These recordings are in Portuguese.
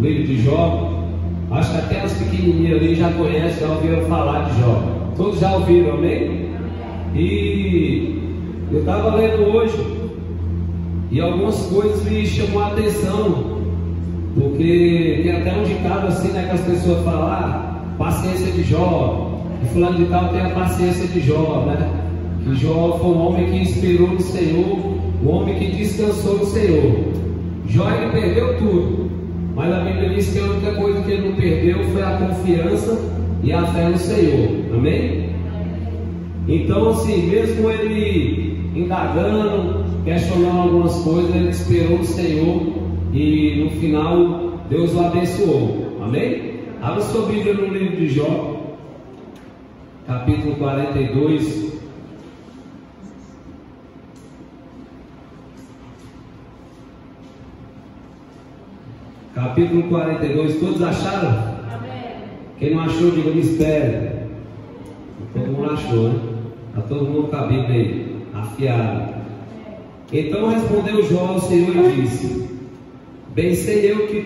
livro de Jó. Acho que até as pequenininhas ali já conhecem, já ouviram falar de Jó. Todos já ouviram, amém? E eu estava lendo hoje e algumas coisas me chamou a atenção, porque tem até um ditado assim, né, que as pessoas falam, paciência de Jó, e fulano de tal tem a paciência de Jó, né? Que Jó foi um homem que esperou no Senhor, um homem que descansou no Senhor. Jó, ele perdeu tudo, mas a Bíblia diz que a única coisa que ele não perdeu foi a confiança e a fé no Senhor, amém? Então, assim, mesmo ele indagando, questionando algumas coisas, ele esperou no Senhor e no final Deus o abençoou, amém? Abra sua Bíblia no livro de Jó, capítulo 42. Capítulo 42, todos acharam? Amém. Quem não achou, diga, me espere. Todo mundo achou, né? Está todo mundo com a Bíblia aí, afiado. Então respondeu Jó ao Senhor e disse: bem sei eu que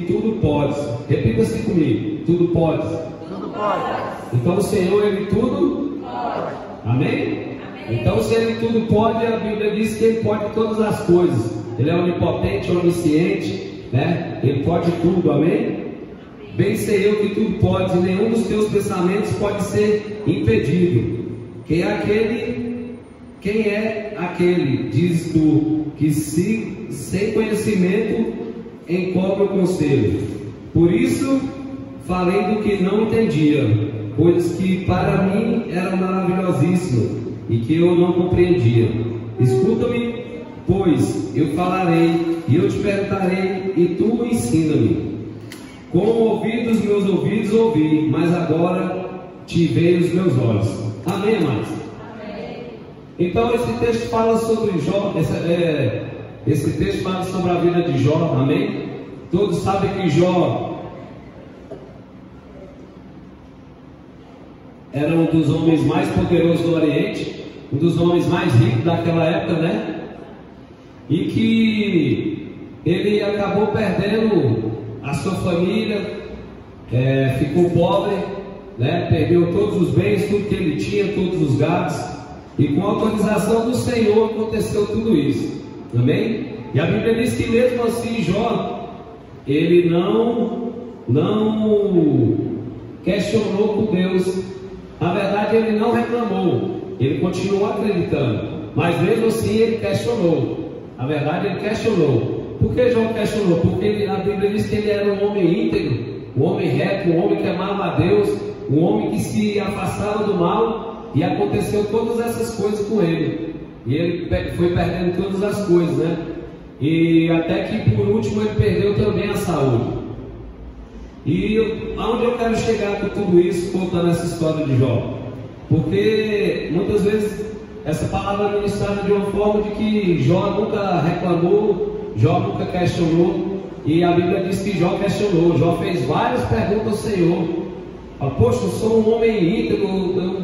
tudo podes. Repita-se comigo: tudo podes. Tudo pode. Então o Senhor, ele tudo pode. Amém? Então, se ele tudo pode, a Bíblia diz que ele pode todas as coisas. Ele é onipotente, onisciente, né? Ele pode tudo, amém? Bem sei eu que tudo pode, e nenhum dos teus pensamentos pode ser impedido. Quem é aquele, dizes tu, que sem conhecimento encobre o conselho? Por isso falei do que não entendia, coisas que para mim eram maravilhosíssimas e que eu não compreendia. Escuta-me, pois eu falarei, e eu te perguntarei, e tu ensina-me. Com o ouvido dos meus ouvidos ouvi, mas agora te veio os meus olhos. Amém, amados? Amém. Então esse texto fala sobre Jó, esse texto fala sobre a vida de Jó, amém? Todos sabem que Jó era um dos homens mais poderosos do Oriente, um dos homens mais ricos daquela época, né? E que ele acabou perdendo a sua família, ficou pobre, né? Perdeu todos os bens, tudo que ele tinha, todos os gados, e com a autorização do Senhor aconteceu tudo isso, amém? E a Bíblia diz que mesmo assim Jó, ele não questionou com Deus. Na verdade, ele não reclamou, ele continuou acreditando, mas mesmo assim ele questionou. Na verdade, ele questionou. Por que Jó questionou? Porque a Bíblia diz que ele era um homem íntegro, um homem reto, um homem que amava a Deus, um homem que se afastava do mal, e aconteceu todas essas coisas com ele. E ele foi perdendo todas as coisas, né? E até que por último ele perdeu também a saúde. E aonde eu quero chegar com tudo isso, contando essa história de Jó? Porque muitas vezes essa palavra é ministrada de uma forma de que Jó nunca reclamou, Jó nunca questionou, e a Bíblia diz que Jó questionou. Jó fez várias perguntas ao Senhor. Poxa, eu sou um homem íntegro,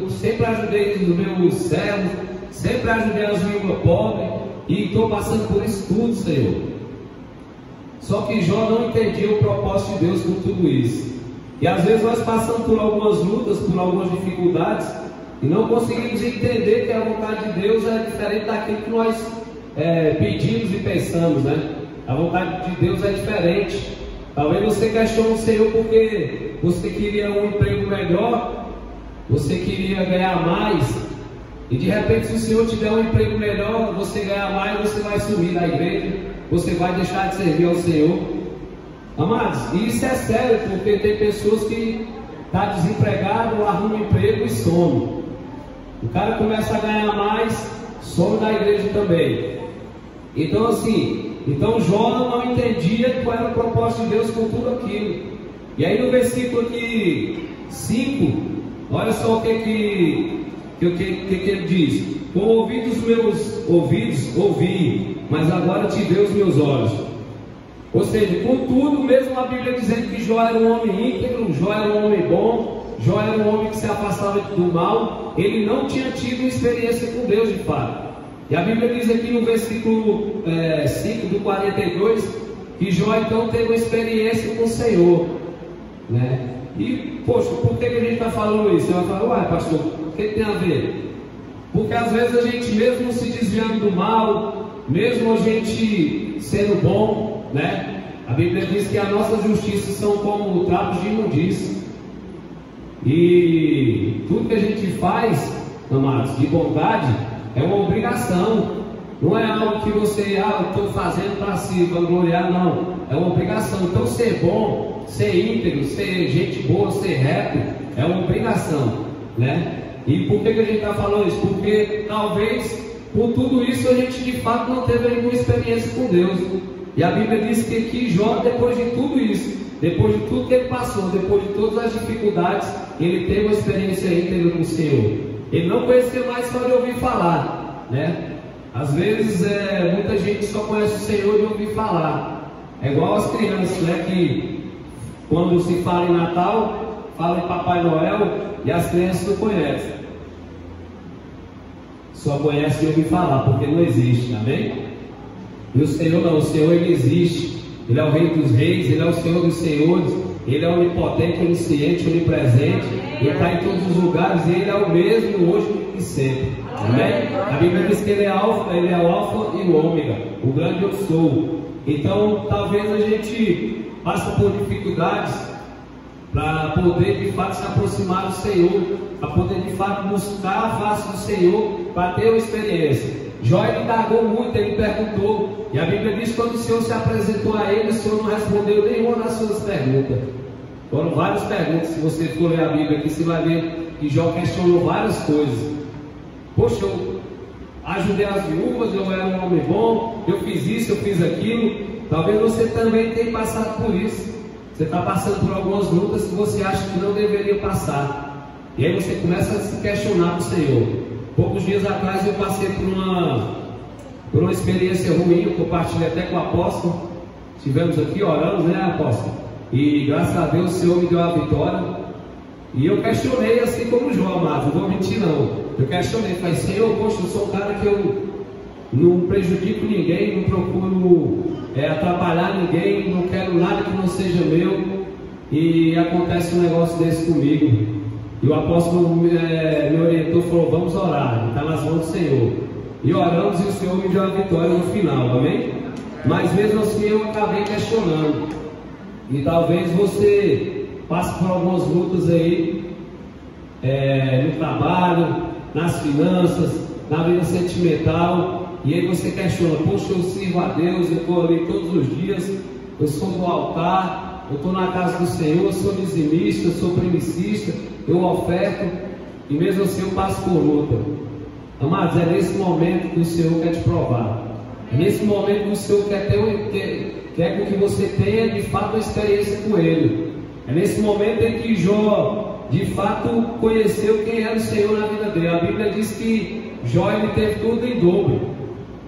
eu sempre ajudei os meus servos, sempre ajudei as viúvas pobres, e estou passando por isso tudo, Senhor. Só que Jó não entendia o propósito de Deus com tudo isso. E às vezes nós passamos por algumas lutas, por algumas dificuldades, e não conseguimos entender que a vontade de Deus é diferente daquilo que nós pedimos e pensamos, né? A vontade de Deus é diferente. Talvez você questione o Senhor porque você queria um emprego melhor, você queria ganhar mais, e de repente, se o Senhor te der um emprego melhor, você ganhar mais, você vai sumir da igreja, você vai deixar de servir ao Senhor. Amados, e isso é sério, porque tem pessoas que estão desempregadas, arrumam um emprego e some. O cara começa a ganhar mais, some da igreja também. Então assim, Jó não entendia qual era o propósito de Deus com tudo aquilo. E aí no versículo aqui 5, olha só o que ele diz: com o ouvido dos meus ouvidos ouvi, mas agora te vê os meus olhos. Ou seja, contudo, mesmo a Bíblia dizendo que Jó era um homem íntegro, Jó era um homem bom, Jó era um homem que se afastava do mal, ele não tinha tido uma experiência com Deus de fato. E a Bíblia diz aqui no versículo 5 do 42, que Jó então teve uma experiência com o Senhor, né? E, poxa, por que a gente está falando isso? Você vai falar, uai, pastor, o que tem a ver? Porque às vezes a gente, mesmo se desviando do mal, mesmo a gente sendo bom, né? A Bíblia diz que as nossas justiças são como trapos de imundícia. E tudo que a gente faz, amados, de bondade, é uma obrigação. Não é algo que você, estou fazendo para se vangloriar, não. É uma obrigação. Então, ser bom, ser íntegro, ser gente boa, ser reto, é uma obrigação, né? E por que a gente está falando isso? Porque talvez, por tudo isso, a gente de fato não teve nenhuma experiência com Deus. E a Bíblia diz que aqui Jó, depois de tudo isso, depois de tudo que ele passou, depois de todas as dificuldades, ele teve uma experiência íntegra com o Senhor. Ele não conhecia mais só de ouvir falar, né? Às vezes muita gente só conhece o Senhor de ouvir falar. É igual as crianças, né? Que quando se fala em Natal, fala em Papai Noel e as crianças não conhecem. Só conhecem de ouvir falar, porque não existe, amém? E o Senhor não, o Senhor ele existe. Ele é o Rei dos Reis, Ele é o Senhor dos Senhores, Ele é onipotente, onisciente, onipresente, Ele está em todos os lugares e Ele é o mesmo hoje e sempre. Amém? A Bíblia diz que Ele é o Alfa e o Ômega, o grande eu sou. Então, talvez a gente passe por dificuldades para poder de fato se aproximar do Senhor, para poder de fato buscar a face do Senhor, para ter uma experiência. Jó ele indagou muito, ele perguntou, e a Bíblia diz que quando o Senhor se apresentou a ele, o Senhor não respondeu nenhuma das suas perguntas. Foram várias perguntas. Se você for ler a Bíblia aqui, você vai ver que Jó questionou várias coisas. Poxa, eu ajudei as viúvas, eu era um homem bom, eu fiz isso, eu fiz aquilo. Talvez você também tenha passado por isso. Você está passando por algumas lutas que você acha que não deveria passar, e aí você começa a se questionar com o Senhor. Poucos dias atrás eu passei por uma experiência ruim, eu compartilhei até com o apóstolo. Estivemos aqui orando, né, apóstolo? E graças a Deus o Senhor me deu a vitória. E eu questionei assim como Jó, amado, não vou mentir não. Eu questionei, falei, Senhor, poxa, eu sou um cara que eu não prejudico ninguém, não procuro atrapalhar ninguém, não quero nada que não seja meu. E acontece um negócio desse comigo. E o apóstolo me orientou, falou, vamos orar, está nas mãos do Senhor. E oramos e o Senhor me deu a vitória no final, amém? Mas mesmo assim eu acabei questionando. E talvez você passe por algumas lutas aí, no trabalho, nas finanças, na vida sentimental. E aí você questiona, poxa, eu sirvo a Deus, eu estou ali todos os dias, eu estou no altar, eu estou na casa do Senhor, eu sou dizimista, eu sou primicista, eu oferto, e mesmo assim eu passo por luta. Amados, é nesse momento que o Senhor quer te provar. É nesse momento que o Senhor quer que você tenha de fato uma experiência com Ele. É nesse momento em que Jó de fato conheceu quem era o Senhor na vida dele. A Bíblia diz que Jó ele teve tudo em dobro.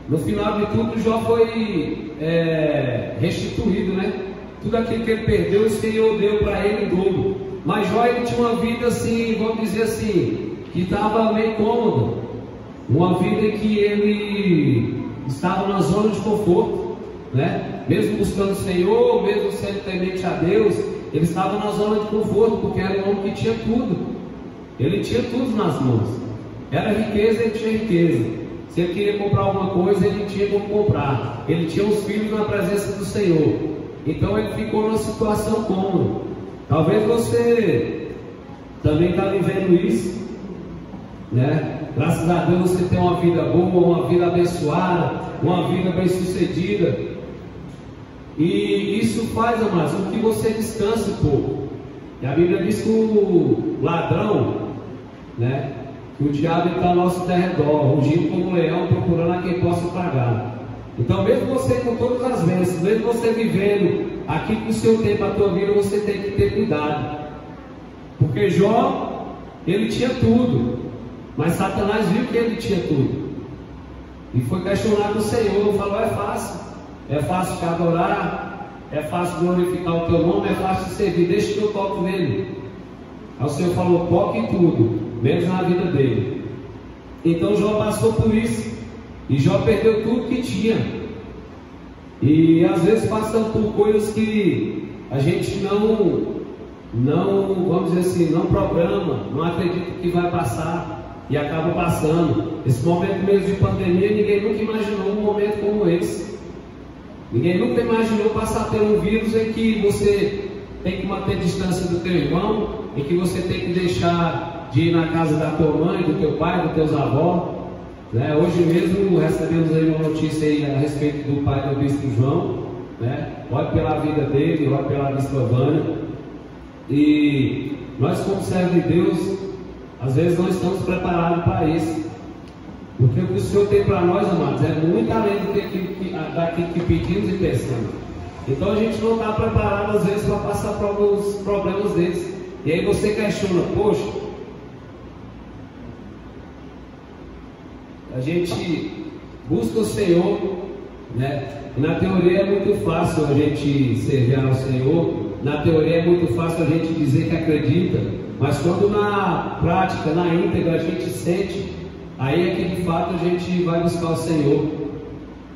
No final de tudo, Jó foi restituído, né? Tudo aquilo que ele perdeu, o Senhor deu para ele em dobro. Mas Jó ele tinha uma vida assim, vamos dizer assim, que estava meio cômoda. Uma vida em que ele estava na zona de conforto, né? Mesmo buscando o Senhor, mesmo sendo temente a Deus, ele estava na zona de conforto, porque era um homem que tinha tudo. Ele tinha tudo nas mãos. Era riqueza, ele tinha riqueza. Se ele queria comprar alguma coisa, ele tinha como comprar. Ele tinha os filhos na presença do Senhor. Então ele ficou numa situação cômoda. Talvez você também está vivendo isso, né? Graças a Deus você tem uma vida boa, uma vida abençoada, uma vida bem sucedida. E isso faz, amados, com que você descanse um pouco. E a Bíblia diz que o ladrão, né? Que o diabo está ao nosso derredor, rugindo como um leão, procurando a quem possa pagar. Então, mesmo você com todas as bênçãos, mesmo você vivendo aquilo que o Senhor tem para a tua vida, você tem que ter cuidado. Porque Jó, ele tinha tudo, mas Satanás viu que ele tinha tudo. E foi questionar com o Senhor, falou, é fácil te adorar, é fácil glorificar o teu nome, é fácil te servir, deixa que eu toque nele. Aí o Senhor falou, toque em tudo, menos na vida dele. Então Jó passou por isso. E Jó perdeu tudo que tinha. E às vezes passamos por coisas que a gente não, vamos dizer assim, não programa, não acredita que vai passar e acaba passando. Esse momento mesmo de pandemia, ninguém nunca imaginou um momento como esse. Ninguém nunca imaginou passar por um vírus em que você tem que manter distância do teu irmão, em que você tem que deixar de ir na casa da tua mãe, do teu pai, dos teus avós. Né? Hoje mesmo recebemos aí uma notícia aí a respeito do pai do bispo João. Né? Ore pela vida dele, ore pela bispa Vânia. E nós, como servos de Deus, às vezes não estamos preparados para isso. Porque o que o Senhor tem para nós, amados, é muito além daquilo que pedimos e pensamos. Então a gente não está preparado às vezes para passar por alguns problemas desses. E aí você questiona, poxa, a gente busca o Senhor, né? Na teoria é muito fácil a gente servir ao Senhor, na teoria é muito fácil a gente dizer que acredita, mas quando na prática, na íntegra, a gente sente, aí é que de fato a gente vai buscar o Senhor.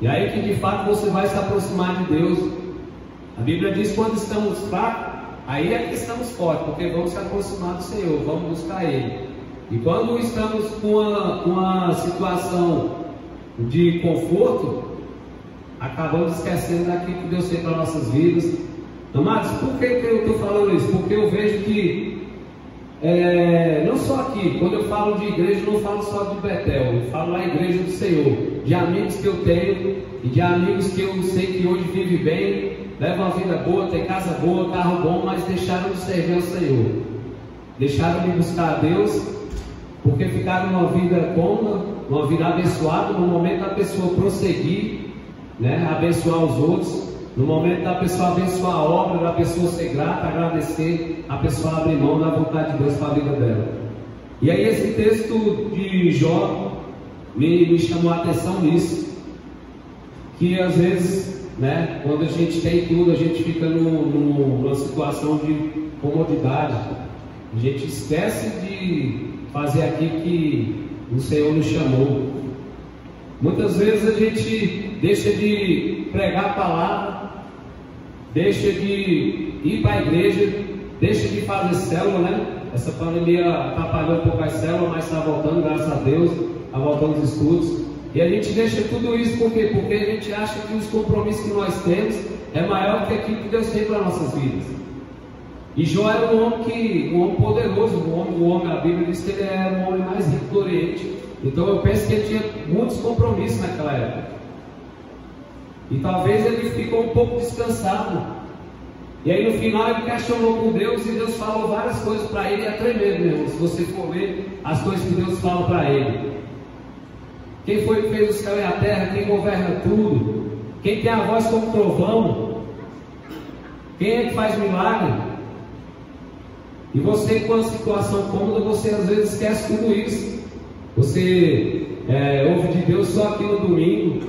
E aí que de fato você vai se aproximar de Deus. A Bíblia diz que quando estamos fracos, aí é que estamos fortes, porque vamos se aproximar do Senhor, vamos buscar Ele. E quando estamos com uma situação de conforto, acabamos esquecendo daquilo que Deus tem para nossas vidas. Amados, por que eu estou falando isso? Porque eu vejo que não só aqui, quando eu falo de igreja, eu não falo só de Betel, eu falo da igreja do Senhor, de amigos que eu tenho e de amigos que eu sei que hoje vivem bem, levam uma vida boa, tem casa boa, carro bom, mas deixaram de servir ao Senhor, deixaram de buscar a Deus, porque ficaram numa vida cômoda, uma vida abençoada. No momento da pessoa prosseguir, né, abençoar os outros, no momento da pessoa abençoar a obra, da pessoa ser grata, agradecer, a pessoa abre mão da vontade de Deus para a vida dela. E aí esse texto de Jó me chamou a atenção nisso, que às vezes, né, quando a gente tem tudo, a gente fica numa situação de comodidade, a gente esquece de fazer aquilo que o Senhor nos chamou. Muitas vezes a gente deixa de pregar a palavra, deixa de ir para a igreja, deixa de fazer célula, né? Essa pandemia atrapalhou um pouco as células, mas está voltando, graças a Deus, está voltando os estudos. E a gente deixa tudo isso por quê? Porque a gente acha que os compromissos que nós temos é maior do que aquilo que Deus tem para nossas vidas. E Jó era um homem poderoso, o homem, a Bíblia diz que ele era o homem mais rico do Oriente. Então eu penso que ele tinha muitos compromissos naquela época. E talvez ele ficou um pouco descansado. E aí no final ele questionou com Deus, e Deus falou várias coisas para ele. É tremendo mesmo, se você for ver as coisas que Deus fala para ele. Quem foi que fez o céu e a terra? Quem governa tudo? Quem tem a voz como trovão? Quem é que faz milagre? E você, com a situação cômoda, você às vezes esquece tudo isso. Você ouve de Deus só aqui no domingo.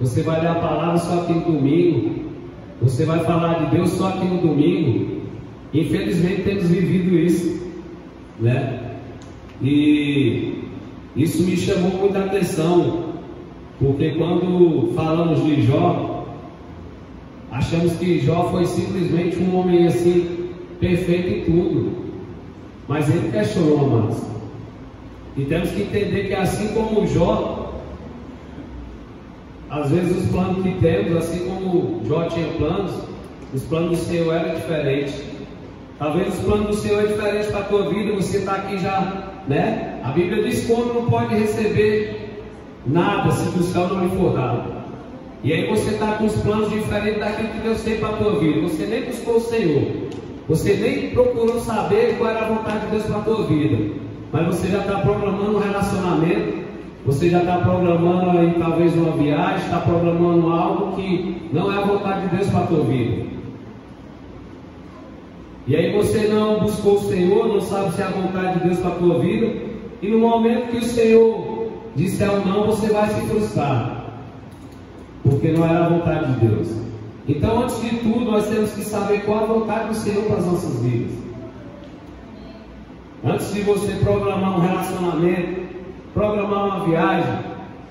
Você vai ler a palavra só aqui no domingo. Você vai falar de Deus só aqui no domingo. Infelizmente temos vivido isso, né? E isso me chamou muita atenção, porque quando falamos de Jó, achamos que Jó foi simplesmente um homem assim, perfeito em tudo, mas ele questionou, amados. E temos que entender que assim como Jó, às vezes os planos que temos, assim como Jó tinha planos, os planos do Senhor eram diferentes. Talvez os planos do Senhor é diferente para a tua vida. Você está aqui já, né? A Bíblia diz que o homem não pode receber nada se o céu não lhe for dado. E aí você está com os planos diferentes daquilo que Deus tem para a tua vida. Você nem buscou o Senhor, você nem procurou saber qual era a vontade de Deus para a tua vida, mas você já está programando um relacionamento, você já está programando aí talvez uma viagem, está programando algo que não é a vontade de Deus para a tua vida. E aí você não buscou o Senhor, não sabe se é a vontade de Deus para a tua vida, e no momento que o Senhor disser um não, você vai se frustrar, porque não era a vontade de Deus. Então, antes de tudo, nós temos que saber qual a vontade do Senhor para as nossas vidas. Antes de você programar um relacionamento, programar uma viagem,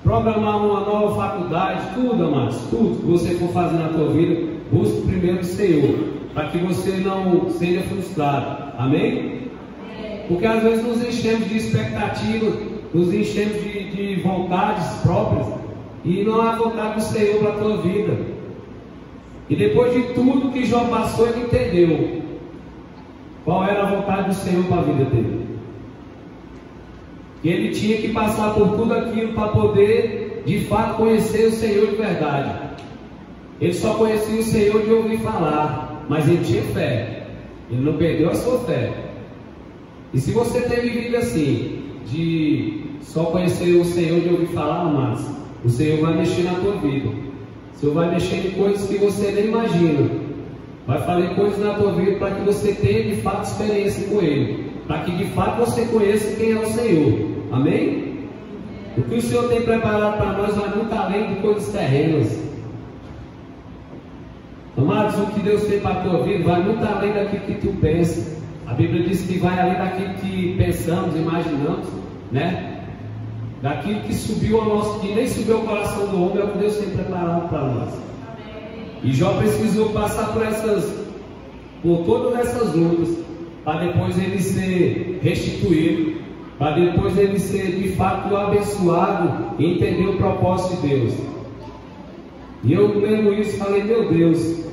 programar uma nova faculdade, tudo, amados, tudo que você for fazer na tua vida, busque primeiro o Senhor, para que você não seja frustrado. Amém? Porque às vezes nos enchemos de expectativas, nos enchemos de vontades próprias, e não há vontade do Senhor para a tua vida. E depois de tudo que Jó passou, ele entendeu qual era a vontade do Senhor para a vida dele. E ele tinha que passar por tudo aquilo para poder, de fato, conhecer o Senhor de verdade. Ele só conhecia o Senhor de ouvir falar, mas ele tinha fé. Ele não perdeu a sua fé. E se você tem vivido assim, de só conhecer o Senhor de ouvir falar, amados, o Senhor vai mexer na tua vida. O Senhor vai mexer em coisas que você nem imagina. Vai fazer coisas na tua vida para que você tenha de fato experiência com Ele, para que de fato você conheça quem é o Senhor. Amém? O que o Senhor tem preparado para nós vai muito além de coisas terrenas. Amados, o que Deus tem para a tua vida vai muito além daquilo que tu pensa. A Bíblia diz que vai além daquilo que pensamos, imaginamos, né? Daquilo que subiu ao nosso, que nem subiu ao coração do homem, é o que Deus tem preparado para nós. E Jó precisou passar por todas essas lutas, para depois ele ser restituído, para depois ele ser de fato abençoado e entender o propósito de Deus. E eu lendo isso falei, meu Deus,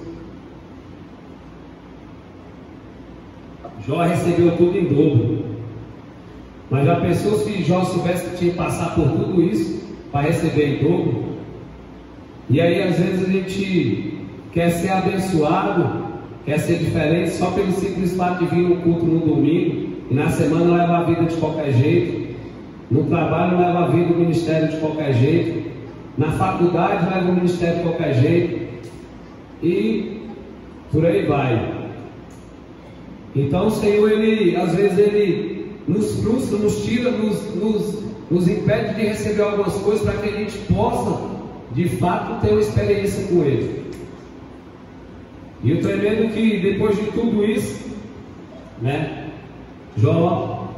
Jó recebeu tudo em dobro. Mas já pensou se Jó soubesse que tinha que passar por tudo isso para receber em dobro? E aí às vezes a gente quer ser abençoado, quer ser diferente só pelo simples fato de vir no culto no domingo, e na semana leva a vida de qualquer jeito, no trabalho leva a vida do ministério de qualquer jeito, na faculdade leva o ministério de qualquer jeito, e por aí vai. Então o Senhor, às vezes ele nos frustra, nos tira, nos impede de receber algumas coisas para que a gente possa de fato ter uma experiência com Ele. E o tremendo é que depois de tudo isso, né, Jó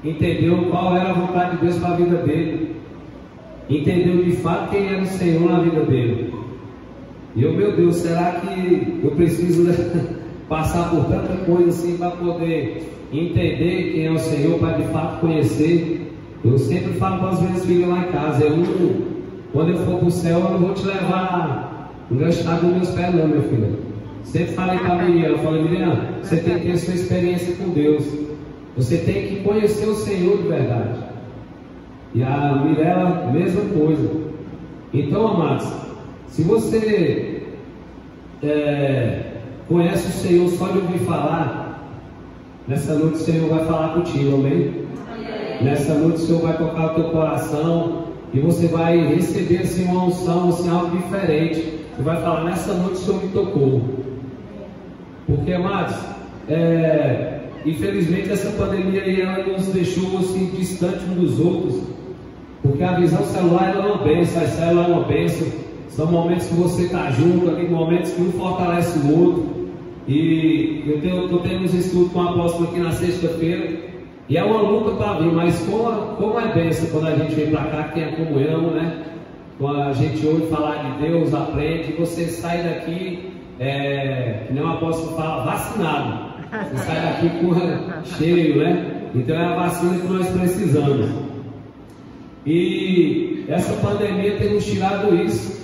entendeu qual era a vontade de Deus para a vida dele, entendeu de fato quem era o Senhor na vida dele. E eu, meu Deus, será que eu preciso passar por tanta coisa assim para poder entender quem é o Senhor, para de fato conhecer? Eu sempre falo para os meus filhos lá em casa, quando eu for para o céu, eu não vou te levar enganchado nos meus pés não, meu filho. Sempre falei para a Miriam, eu falei, Miriam, você tem que ter sua experiência com Deus, você tem que conhecer o Senhor de verdade. E a Mirella, mesma coisa. Então, amados, se você conhece o Senhor só de ouvir falar, nessa noite o Senhor vai falar contigo, amém? Nessa noite o Senhor vai tocar o teu coração e você vai receber assim uma unção, assim, algo diferente. Você vai falar, nessa noite o Senhor me tocou. Porque, amados, infelizmente essa pandemia aí, ela nos deixou assim distante uns dos outros, porque a visão celular é uma bênção, a célula é uma bênção. São momentos que você está junto ali, momentos que um fortalece o outro. E eu estou tendo uns estudos com o apóstolo aqui na sexta-feira, e é uma luta para vir, mas como é bênção quando a gente vem para cá, que tem a comunhão, né? Quando a gente ouve falar de Deus, aprende, você sai daqui, que nem o apóstolo fala, vacinado. Você sai daqui cheio, né? Então é a vacina que nós precisamos. E essa pandemia tem nos tirado isso,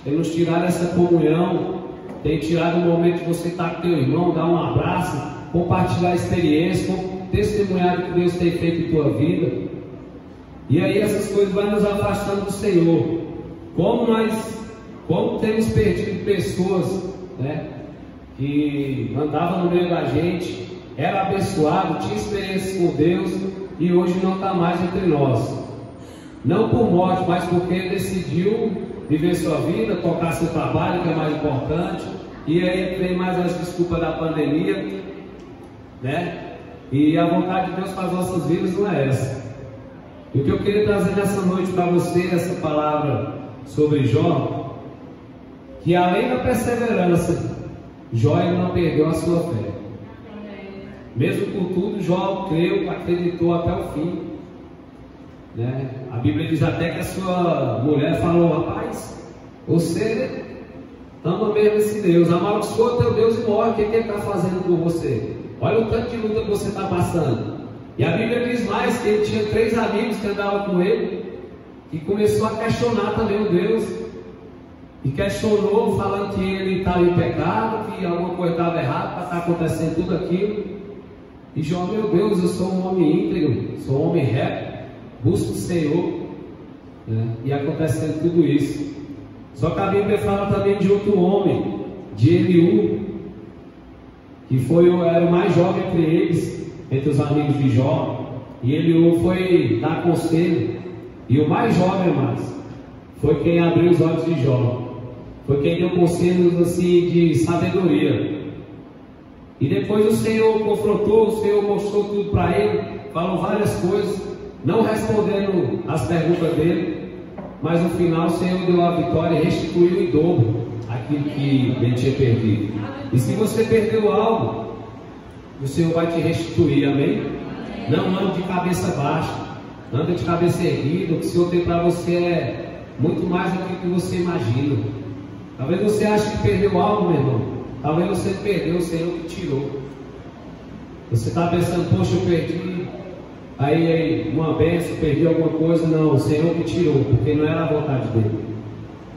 tem nos tirado essa comunhão, tem tirado o momento de você estar com teu irmão, dar um abraço, compartilhar a experiência, testemunhar o que Deus tem feito em tua vida. E aí essas coisas vão nos afastando do Senhor. Como temos perdido pessoas, né, que andavam no meio da gente, era abençoado, tinha experiência com Deus e hoje não está mais entre nós. Não por morte, mas porque decidiu viver sua vida, tocar seu trabalho, que é mais importante. E aí vem mais as desculpas da pandemia, né? E a vontade de Deus para as nossas vidas não é essa. E o que eu queria trazer nessa noite para você, essa palavra sobre Jó, que além da perseverança, Jó não perdeu a sua fé. Mesmo com tudo, Jó creu, acreditou até o fim. né? A Bíblia diz até que a sua mulher falou: rapaz, você ama mesmo esse Deus, amaldiçoa teu Deus e morre. O que ele está fazendo por você? Olha o tanto de luta que você está passando. E a Bíblia diz mais que ele tinha 3 amigos que andavam com ele, e começou a questionar também o Deus, e questionou, falando que ele estava em pecado, que alguma coisa estava errada para estar acontecendo tudo aquilo. E Jó: meu Deus, eu sou um homem íntegro, sou um homem reto, busco o Senhor, né? E acontecendo tudo isso. Só que a Bíblia fala também de outro homem, de Eliú, que era o mais jovem entre eles, entre os amigos de Jó. E Eliú foi dar conselho, e o mais jovem, mas foi quem abriu os olhos de Jó, foi quem deu conselhos assim de sabedoria. E depois o Senhor confrontou, o Senhor mostrou tudo para ele, falou várias coisas, não respondendo as perguntas dele, mas no final o Senhor deu a vitória e restituiu em dobro aquilo que ele tinha perdido. E se você perdeu algo, o Senhor vai te restituir, amém? Não ande de cabeça baixa, anda de cabeça erguida. O que o Senhor tem para você é muito mais do que você imagina. Talvez você ache que perdeu algo, meu irmão. Talvez você perdeu, o Senhor que tirou. Você está pensando: poxa, eu perdi aí uma bênção, perdi alguma coisa. Não, o Senhor que tirou, porque não era a vontade dele.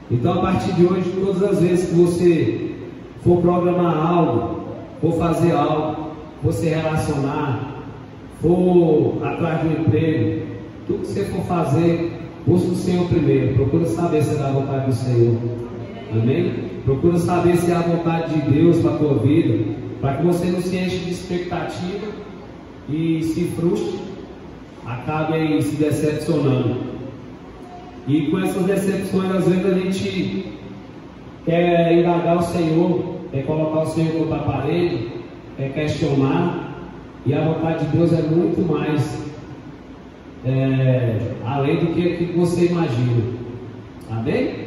Então, a partir de hoje, todas as vezes que você for programar algo, for fazer algo, for se relacionar, for atrás de um emprego, tudo que você for fazer, busque o Senhor primeiro. Procura saber se é da vontade do Senhor. Amém? Procura saber se é a vontade de Deus para a tua vida, para que você não se enche de expectativa e se frustre, acabe aí se decepcionando. E com essas decepções, às vezes a gente quer indagar o Senhor, quer colocar o Senhor contra a parede, quer questionar, e a vontade de Deus é muito mais além do que você imagina. Amém?